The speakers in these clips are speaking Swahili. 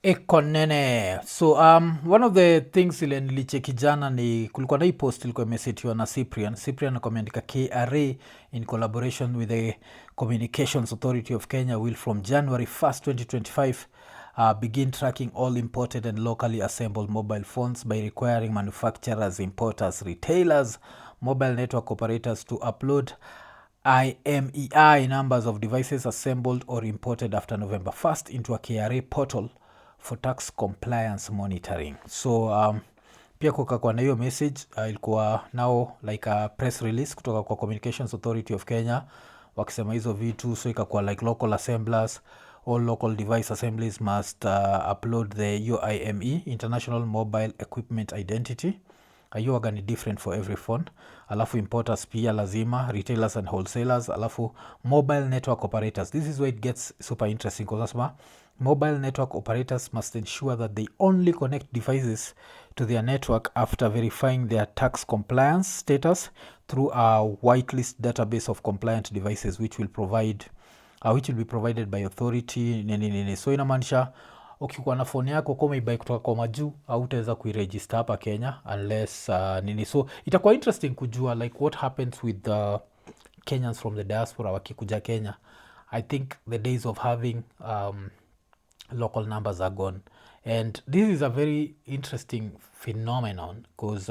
Ekonene. So one of the things ile nilicheki jana ni kulikuwa na hii post ilikuwa imesetiwa na Cyprian ameandika KRA in collaboration with the Communications Authority of Kenya will from January 1st 2025 begin tracking all imported and locally assembled mobile phones by requiring manufacturers, importers, retailers, mobile network operators to upload IMEI numbers of devices assembled or imported after November 1st into a KRA portal for tax compliance monitoring. So pia kukakuwa na hiyo message ilikuwa now like a press release kutoka kwa Communications Authority of Kenya wakisema hizo vitu, so ikakuwa like local assemblers, all local device assemblies must upload the UIME, International Mobile Equipment Identity. Hiyo waga ni different for every phone. Alafu importers pia lazima, retailers and wholesalers, alafu mobile network operators. This is where it gets super interesting because mobile network operators must ensure that they only connect devices to their network after verifying their tax compliance status through a whitelist database of compliant devices which will be provided by authority nini. So inamaanisha ukikuwa na phone yako kama ibai kutoka kwa majuu hautaweza kuiregister hapa Kenya unless nini. So itakuwa interesting kujua like what happens with the Kenyans from the diaspora wakikuja Kenya. I think the days of having local numbers are gone, and this is a very interesting phenomenon because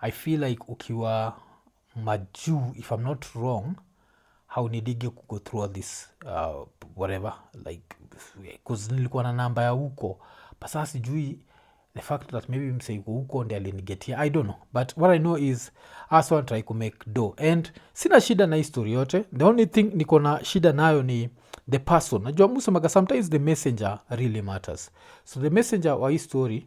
I feel like ukiwa majuu, if I'm not wrong, haunidige go through all this whatever, like because nilikuwa na namba ya huko pasa sijui the fact that maybe mse yuko huko ndi alinigetia, I don't know, but what I know is as one try to make dough, and sina shida na history yote. The only thing niko na shida nayo ni the person. Najua musemaga sometimes the messenger really matters. So the messenger wa hii story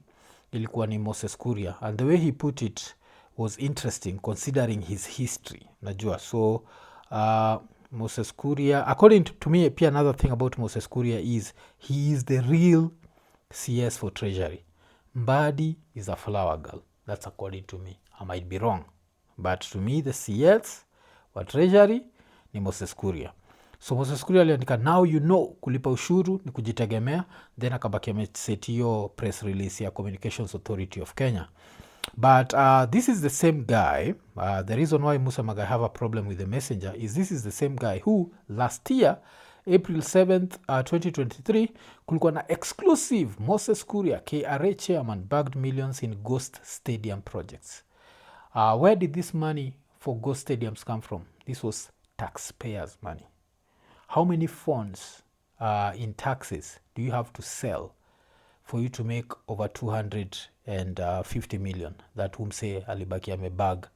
ilikuwa ni Moses Kuria, and the way he put it was interesting considering his history. Najua so Moses Kuria, according to me, pia another thing about Moses Kuria is he is the real CS for Treasury. Mbadi is a flower girl. That's according to me. I might be wrong, but to me the CS wa Treasury ni Moses Kuria. So Moses Kuria aliandika now you know kulipa ushuru ni kujitegemea, then akabaki ameseti hiyo press release ya Communications Authority of Kenya. But this is the same guy. The reason why Musa Maga have a problem with the messenger is this is the same guy who last year, April 7th, 2023, kulikuwa na exclusive Moses Kuria, KRA chairman, bagged millions in ghost stadium projects. Where did this money for ghost stadiums come from? This was taxpayers' money. How many phones in taxes do you have to sell for you to make over 250 million that Umse alibaki amebag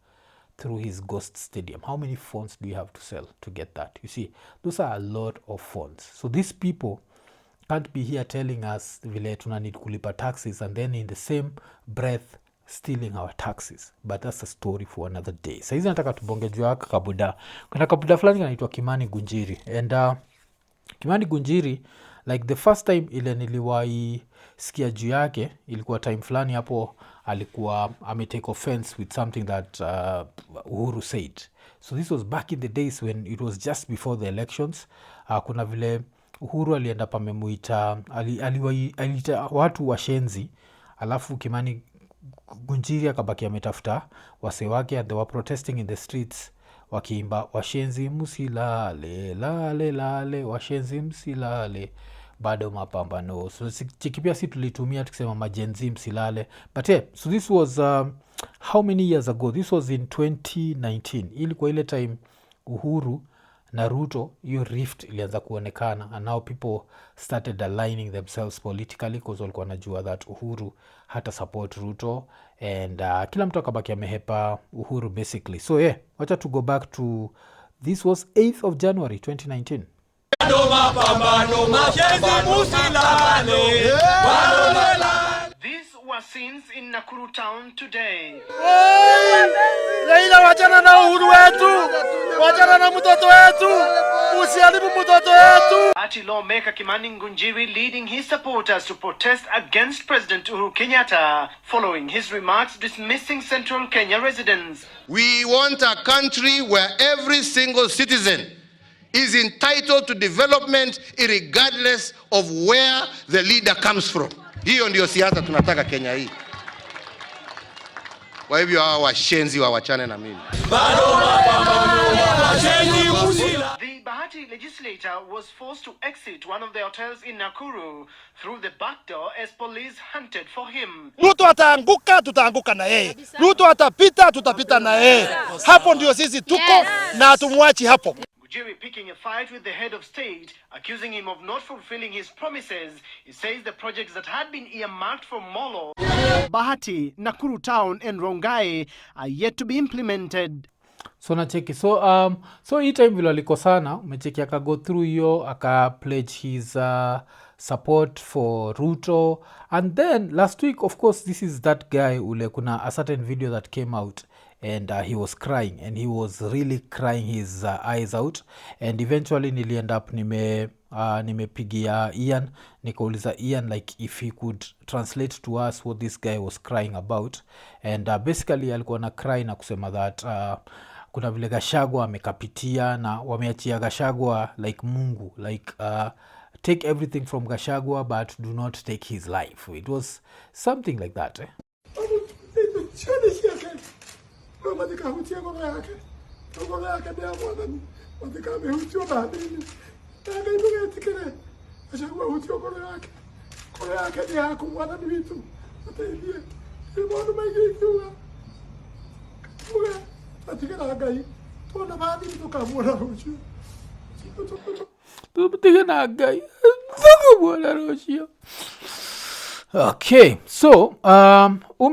through his ghost stadium? How many phones do you have to sell to get that? You see, those are a lot of phones. So these people can't be here telling us vile tuna need kulipa taxes and then in the same breath stealing our taxes. But that's a story for another day. Saizi nataka tubonge juu ya kabuda. Kuna kabuda fulani kanaitwa Kimani Ngunjiri, and Kimani Ngunjiri, like the first time ile niliwahi sikia juu yake ilikuwa time fulani hapo alikuwa take offense with something that Uhuru said. So this was back in the days when it was just before the elections. Kuna vile Uhuru alienda pamemuita aliita watu washenzi, alafu Kimani Ngunjiri akabaki ametafuta wase wake, and they were protesting in the streets wakiimba washenzi msilale lale lale, washenzi msilale bado mapambano. So chikipia si tulitumia tukisema majenzi msilale, but yeah, so this was how many years ago? This was in 2019. Ilikuwa ile time Uhuru na Ruto hiyo rift ilianza kuonekana, and now people started aligning themselves politically because walikuwa najua that Uhuru hata support Ruto, and kila mtu akabaki amehepa Uhuru basically. So yeah, wacha to go back to this was 8th of January 2019. These were scenes in Nakuru town today. Leila, wachana na Uhuru wetu, wachana na mtoto wetu, usiharibu mtoto wetu. Party lawmaker Kimani Ngunjiri leading his supporters to protest against President Uhuru Kenyatta following his remarks dismissing Central Kenya residents. We want a country where every single citizen is entitled to development regardless of where the leader comes from. Hiyo ndio siasa tunataka Kenya hii. Kwa hivyo hawa washenzi wawachane na mimi. The Bahati legislator was forced to exit one of the hotels in Nakuru through the back door as police hunted for him. Ruto ataanguka, tutaanguka na yeye. Ruto atapita, tutapita na yeye. Hapo ndio sisi tuko na hatumwachi hapo. Ngunjiri picking a fight with the head of state, accusing him of not fulfilling his promises. He says the projects that had been earmarked for Molo, Bahati, Nakuru Town and Rongai are yet to be implemented. So nacheki. So hii time vile alikosana, umecheki go through hiyo, pledge his support for Ruto. And then last week, of course, this is that guy ule kuna a certain video that came out and he was crying, and he was really crying his eyes out. And eventually niliend up nimepigia Ian, nikauliza Ian like if he could translate to us what this guy was crying about. And basically alikuwa na cry na kusema that kuna vile Gachagua amekapitia na wameachia Gachagua like Mungu, like take everything from Gachagua but do not take his life. It was something like that. Okay, so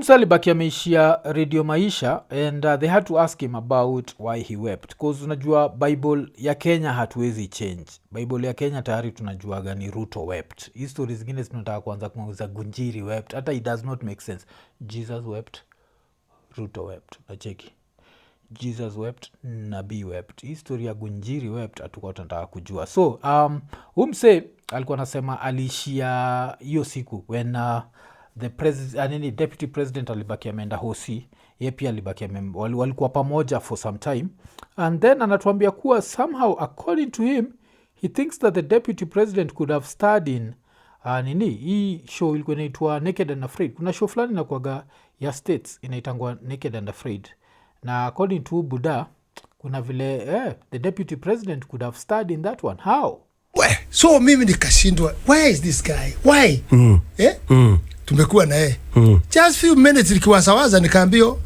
alibaki ameishia Radio Maisha, and they had to ask him about why he wept, because unajua Bible ya Kenya hatuwezi change. Bible ya Kenya tayari tunajua gani Ruto wept. History zingine zinataka kuanza kumwuza Ngunjiri wept, hata it does not make sense. Jesus wept, Ruto wept. Nacheki, Jesus wept, Nabii wept. History ya Ngunjiri wept hatukuwa tunataka kujua. So alikuwa anasema alishia hiyo siku when the president deputy president alibaki ameenda hosi, yeye pia alibaki walikuwa pamoja for some time. And then anatuambia kuwa somehow according to him he thinks that the deputy president could have starred in hii show ilikuwa inaitwa Naked and Afraid. Kuna show fulani inakuwaga ya States inaitangwa Naked and Afraid, na according to Buddha kuna vile the deputy president could have starred in that one. How? So mimi nikashindwa, where is this guy? Why? Tumekuwa na yeye. Just few minutes nikiwasawaza nikaambio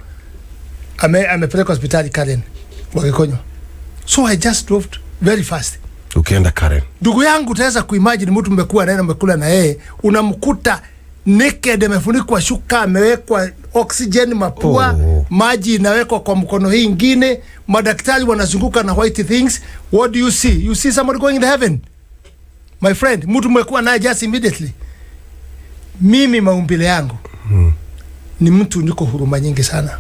amepelekwa hospitali Karen wakikonywa. So I just drove very fast. Ukienda Karen. Ndugu yangu utaweza kuimagine mtu mmekuwa naye na mmekula na yeye, unamkuta naked, amefunikwa shuka, amewekwa oxygen mapua, maji inawekwa kwa mkono hii ingine, madaktari wanazunguka na white things. What do you see? You see somebody going to heaven? My friend, mtu mmekuwa naye just immediately. Mimi maumbile yangu ni mtu niko huruma nyingi sana.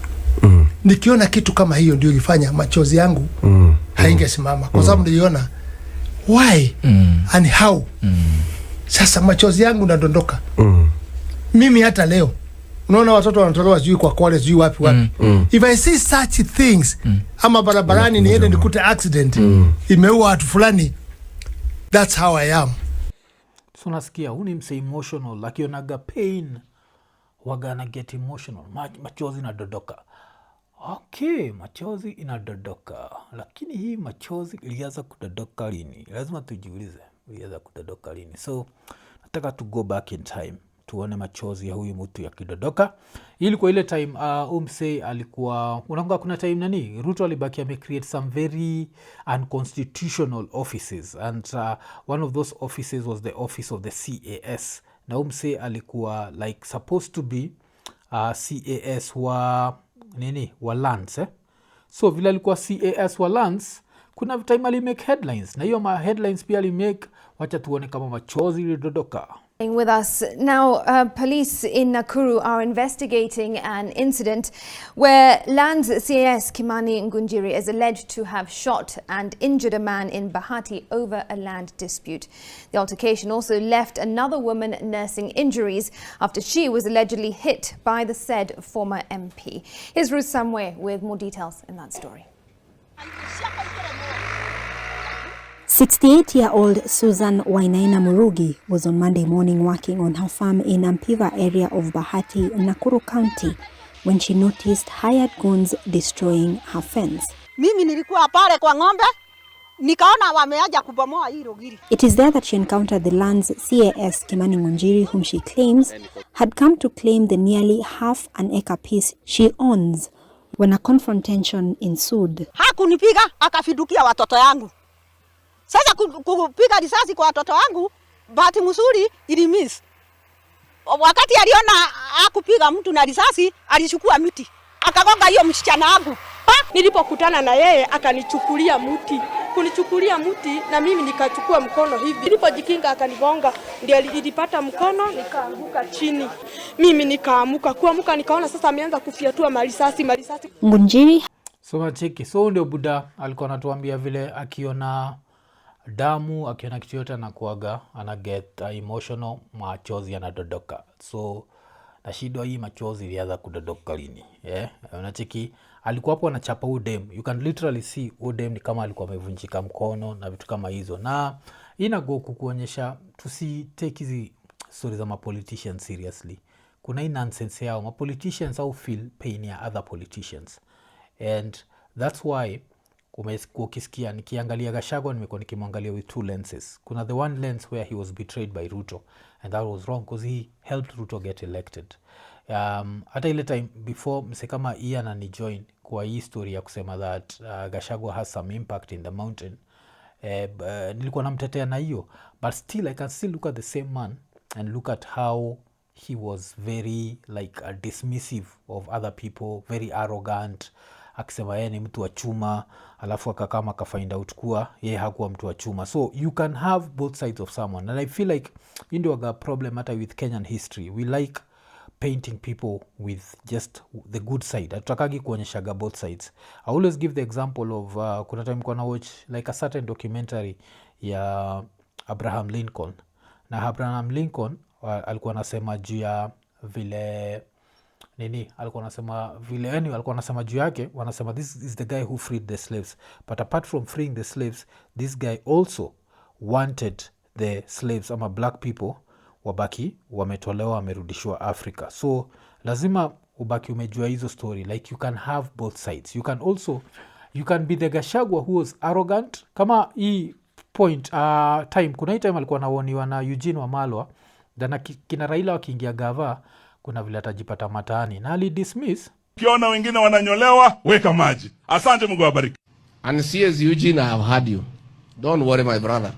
Nikiona kitu kama hiyo ndio ilifanya machozi yangu haingesimama, kwa sababu niliona why and how. Sasa machozi yangu nadondoka. Mimi hata leo unaona watoto wanatolewa sijui kwa college sijui wapi. If I see such things ama barabarani niende nikute accident imeua watu fulani, that's how I am. So nasikia huni mse emotional, like yonaga pain wagana get emotional, machozi inadodoka. Okay, machozi inadodoka, lakini hii machozi ilianza kudodoka lini? Lazima tujiulize ilianza kudodoka lini. So nataka to go back in time tuone machozi ya huyu mtu ya kidodoka. Ilikuwa ile time umse alikuwa unakumbuka kuna time Ruto alibaki create some very unconstitutional offices, and one of those offices was the office of the CAS. Na umse alikuwa like supposed to be CAS wa lands So vile alikuwa CAS wa lands, kuna time alimake headlines, na hiyo headlines pia alimake, wacha tuone kama machozi ilidodoka. With us now, police in Nakuru are investigating an incident where Lands CAS Kimani Ngunjiri is alleged to have shot and injured a man in Bahati over a land dispute. The altercation also left another woman nursing injuries after she was allegedly hit by the said former MP. Here's Ruth Samwe with more details in that story. 68-year-old Susan Wainaina Murugi was on Monday morning working on her farm in Ampiva area of Bahati, Nakuru County, when she noticed hired goons destroying her fence. Mimi nilikuwa pale kwa ng'ombe, nikaona wameaja kubomoa hilo giri. It is there that she encountered the land's CAS Kimani Ngunjiri, whom she claims had come to claim the nearly half an acre piece she owns, when a confrontation ensued. Hakunipiga, akafidukia watoto yangu. Sasa kupiga risasi kwa watoto wangu, bahati mzuri ilimiss. Wakati aliona hakupiga mtu na risasi, alichukua miti akagonga hiyo msichana wangu. Nilipokutana na yeye akanichukulia mti. Kunichukulia mti na mimi nikachukua mkono hivi. Nilipojikinga akanigonga, ndio nilipata mkono nikaanguka chini. Mimi nikaamuka, kuamuka nikaona sasa ameanza kufiatua marisasi. Ngunjiri. So macheki, so ndio Buda alikuwa anatuambia vile akiona damu, akiona kitu yote anakuaga, anaget emotional, machozi yanadodoka. So na shida hii machozi ilianza kudodoka lini. Unacheki alikuwa hapo anachapa udem. You can literally see udem ni kama alikuwa amevunjika mkono na vitu kama hizo. Na inago kukuonyesha tusi take hizi stories za ma politicians seriously. Kuna hii nonsense yao. Ma politicians au feel pain ya other politicians. And that's why ukisikia nikiangalia Gachagua nimekuwa nikimwangalia with two lenses. Kuna the one lens where he was betrayed by Ruto, and that was wrong because he helped Ruto get elected. Hata ile time before mse kama Ian anijoin kwa hii story ya kusema that Gachagua has some impact in the mountain, nilikuwa namtetea na hiyo, but still I can still look at the same man and look at how he was very like dismissive of other people, very arrogant, akisema yeye ni mtu wa chuma, alafu akakama akafind out kuwa yeye hakuwa mtu wa chuma. So you can have both sides of someone, and I feel like ndio ga problem hata with Kenyan history. We like painting people with just the good side. Hatutakagi kuonyeshaga both sides. I always give the example of kuna time kwa na watch like a certain documentary ya Abraham Lincoln. Na Abraham Lincoln alikuwa anasema juu ya vile Nini alikuwa anasema vile alikuwa anasema juu yake, wanasema this is the guy who freed the slaves, but apart from freeing the slaves, this guy also wanted the slaves ama black people wabaki wametolewa wamerudishwa Africa. So lazima ubaki umejua hizo story, like you can have both sides. You can be the Gachagua who was arrogant kama hii point time. Kuna hii time alikuwa anaoniwa na Eugene Wamalwa dana kina Raila wakiingia gava, kuna vile atajipata mataani na ali dismiss. Ukiona wengine wananyolewa, weka maji. Asante, Mungu awabariki. And CS Eugene, I have heard you. Don't worry my brother.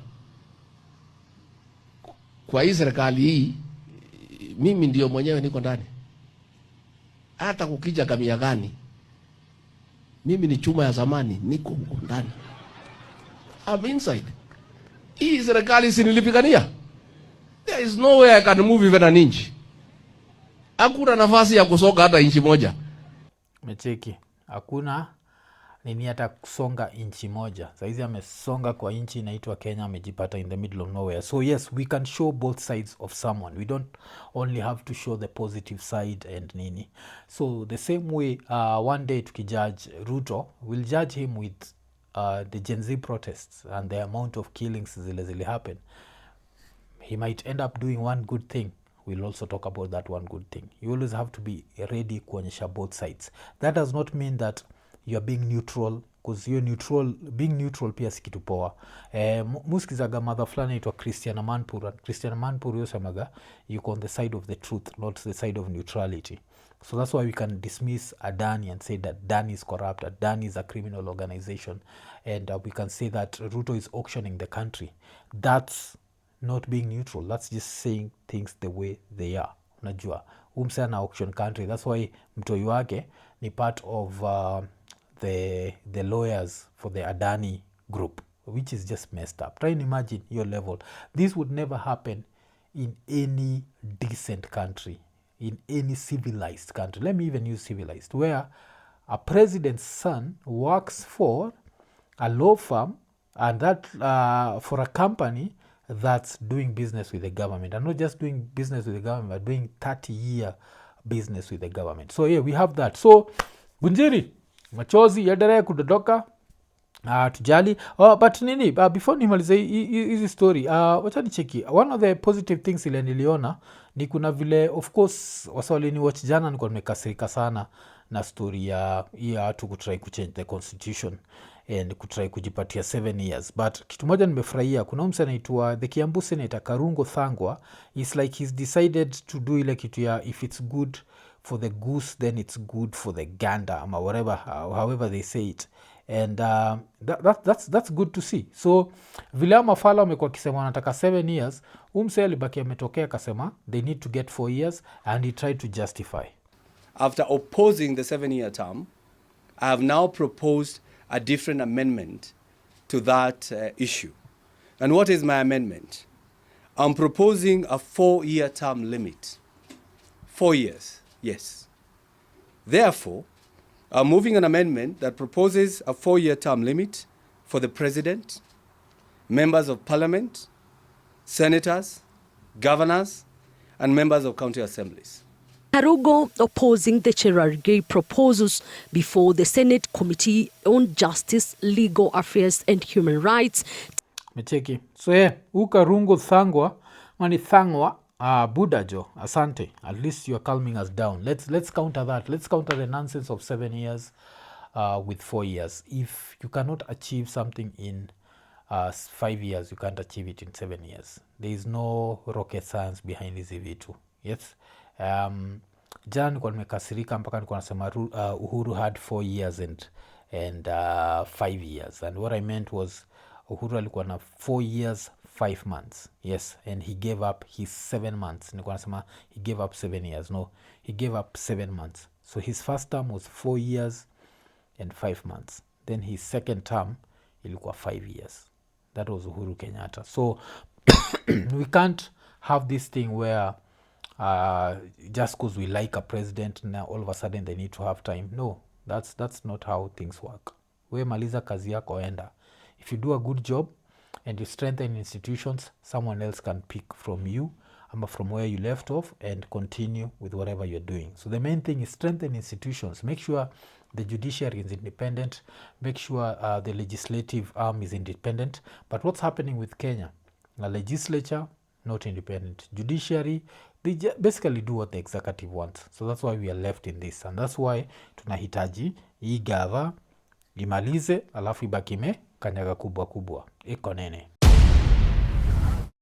Kwa hii serikali hii, mimi ndio mwenyewe niko ndani. Hata kukija kamia gani, mimi ni chuma ya zamani, niko huko ndani. I'm inside. Hii serikali sinilipigania. There is no way I can move even an inch. Hakuna nafasi ya kusoga hata inchi moja. Mecheki, hakuna nini hata kusonga inchi moja. Saizi amesonga kwa inchi inaitwa Kenya, amejipata in the middle of nowhere. So yes, we can show both sides of someone. We don't only have to show the positive side and nini. So the same way one day tukijudge Ruto, we'll judge him with the Gen Z protests and the amount of killings zile happen. He might end up doing one good thing. We'll also talk about that one good thing. You always have to be ready kuonyesha both sides. That does not mean that you are being neutral, because you're neutral. Being neutral pia si kitu poa. Muskizaga mother fulani itwa Christiana Manpur. Christiana Manpur yosemaga yuko on the side of the truth, not the side of neutrality. So that's why we can dismiss Adani and say that Adani is corrupt, Adani is a criminal organization, and we can say that Ruto is auctioning the country. That's not being neutral. That's just saying things the way they are. Unajua umse na auction country. That's why mtoi wake ni part of the lawyers for the Adani group, which is just messed up. Try and imagine your level. This would never happen in any decent country, in any civilized country. Let me even use civilized, where a president's son works for a law firm, and that for a company that's doing business with the government, and not just doing business with the government, but doing 30-year business with the government. So yeah, we have that. So Ngunjiri, machozi yaendelee kudodoka, tujali but nini before nimalize hizi story wacha nicheki one of the positive things ile niliona ni kuna vile of course waswali ni watch jana nilikuwa nimekasirika sana na story ya watu kutry kuchange the constitution and kutry kujipatia 7 years but kitu moja nimefurahia kuna mse anaitwa the Kiambu Senator Karungo Thangwa is like he's decided to do ile kitu ya if it's good for the goose then it's good for the gander ama whatever however they say it and that's good to see. So vile mafala wamekuwa kisema wanataka 7 years umse alibaki ametokea akasema they need to get 4 years and he tried to justify. After opposing the 7-year term, I have now proposed a different amendment to that issue. And what is my amendment? I'm proposing a 4-year term limit. 4 years, yes. Therefore, I'm moving an amendment that proposes a 4-year term limit for the president, members of parliament, senators, governors, and members of county assemblies. Karugo opposing the Cherargei proposals before the Senate Committee on Justice, Legal Affairs and Human Rights. Mecheki. So Karungo Thangwa, mani Thangwa, Budajo, asante. At least you are calming us down. Let's counter that. Let's counter the nonsense of 7 years with 4 years. If you cannot achieve something in 5 years, you can't achieve it in 7 years. There is no rocket science behind this EV2. Yes. Jana nilikuwa nimekasirika mpaka nilikuwa nasema Uhuru had 4 years and 5 years and what I meant was Uhuru alikuwa na 4 years 5 months. Yes, and he gave up his 7 months. Nilikuwa nasema he gave up 7 years. No, he gave up 7 months. So his first term was 4 years and 5 months. Then his second term ilikuwa 5 years. That was Uhuru Kenyatta. So we can't have this thing where just because we like a president now all of a sudden they need to have time. No, that's not how things work. We maliza kazi yako enda. If you do a good job and you strengthen institutions, someone else can pick from you ama from where you left off and continue with whatever you're doing. So the main thing is strengthen institutions. Make sure the judiciary is independent. Make sure the legislative arm is independent. But what's happening with Kenya? The legislature, not independent. Judiciary, they basically do what the executive wants. So that's why we are left in this. And that's why tunahitaji hii gava imalize alafu ibaki kanyaga kubwa kubwa. Iko nene.